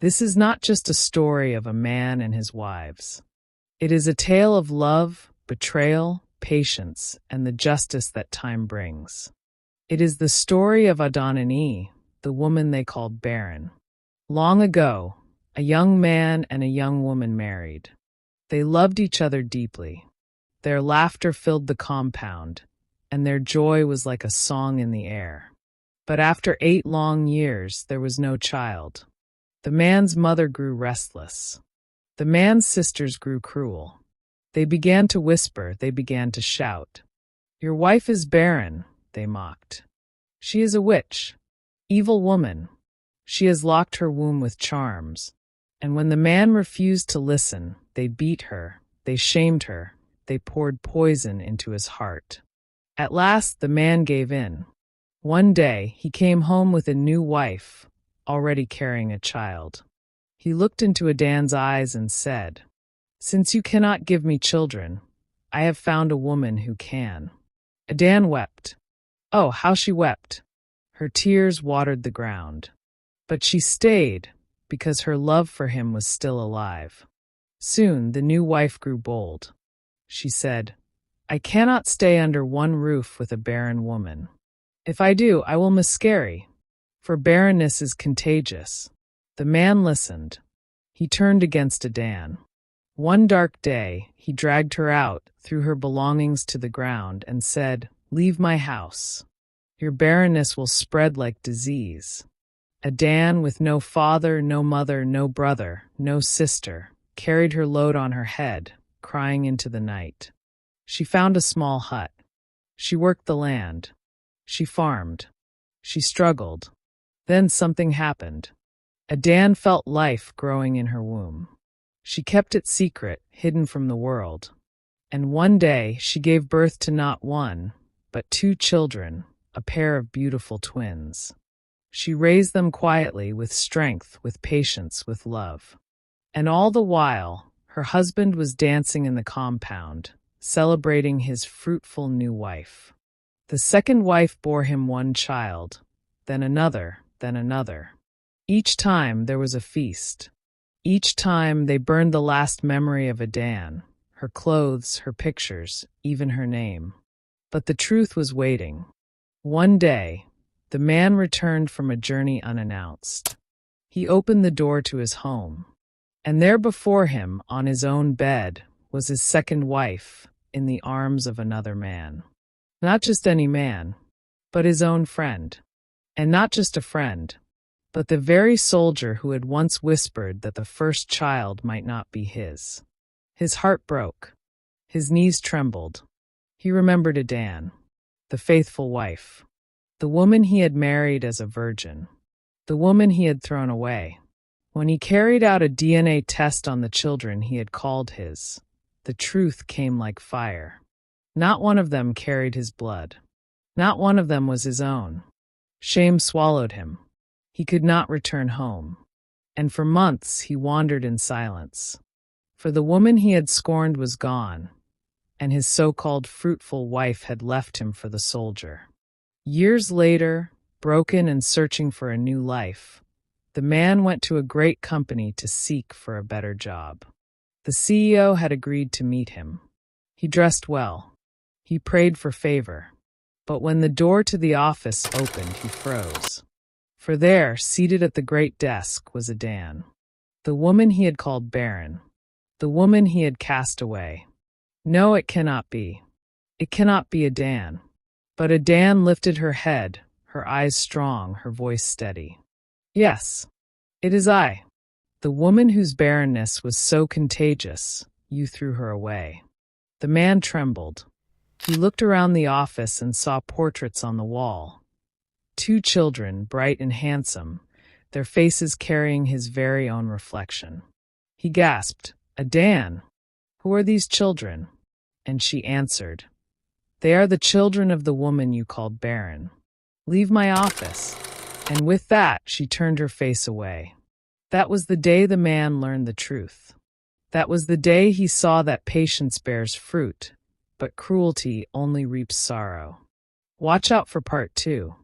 This is not just a story of a man and his wives. It is a tale of love, betrayal, patience, and the justice that time brings. It is the story of Adon and Eve, the woman they called barren. Long ago, a young man and a young woman married. They loved each other deeply. Their laughter filled the compound, and their joy was like a song in the air. But after 8 long years, there was no child. The man's mother grew restless. The man's sisters grew cruel. They began to whisper, they began to shout. "Your wife is barren," they mocked. "She is a witch, evil woman. She has locked her womb with charms." And when the man refused to listen, they beat her, they shamed her, they poured poison into his heart. At last, the man gave in. One day, he came home with a new wife, already carrying a child. He looked into Adon's eyes and said, "Since you cannot give me children, I have found a woman who can." Adon wept. Oh, how she wept! Her tears watered the ground. But she stayed, because her love for him was still alive. Soon the new wife grew bold. She said, "I cannot stay under one roof with a barren woman. If I do, I will miscarry, for barrenness is contagious." The man listened. He turned against Adon. One dark day, he dragged her out, threw her belongings to the ground, and said, "Leave my house. Your barrenness will spread like disease." Adon, with no father, no mother, no brother, no sister, carried her load on her head, crying into the night. She found a small hut. She worked the land. She farmed. She struggled. Then something happened. Adon felt life growing in her womb. She kept it secret, hidden from the world. And one day she gave birth to not one, but 2 children, a pair of beautiful twins. She raised them quietly, with strength, with patience, with love. And all the while, her husband was dancing in the compound, celebrating his fruitful new wife. The second wife bore him 1 child, then another, then another. Each time there was a feast. Each time they burned the last memory of Adon, her clothes, her pictures, even her name. But the truth was waiting. One day, the man returned from a journey unannounced. He opened the door to his home, and there before him, on his own bed, was his second wife, in the arms of another man. Not just any man, but his own friend. And not just a friend, but the very soldier who had once whispered that the first child might not be his. His heart broke. His knees trembled. He remembered Adon, the faithful wife, the woman he had married as a virgin, the woman he had thrown away. When he carried out a DNA test on the children he had called his, the truth came like fire. Not one of them carried his blood. Not one of them was his own. Shame swallowed him. He could not return home. And for months he wandered in silence. For the woman he had scorned was gone, and his so-called fruitful wife had left him for the soldier. Years later, broken and searching for a new life, the man went to a great company to seek for a better job. The CEO had agreed to meet him. He dressed well. He prayed for favor. But when the door to the office opened, he froze. For there, seated at the great desk, was Adon, the woman he had called barren, the woman he had cast away. No, it cannot be. It cannot be Adon. But Adon lifted her head, her eyes strong, her voice steady. "Yes, it is I, the woman whose barrenness was so contagious, you threw her away." The man trembled. He looked around the office and saw portraits on the wall. 2 children, bright and handsome, their faces carrying his very own reflection. He gasped, "Adon, who are these children?" And she answered, "They are the children of the woman you called barren. Leave my office." And with that, she turned her face away. That was the day the man learned the truth. That was the day he saw that patience bears fruit, but cruelty only reaps sorrow. Watch out for part 2.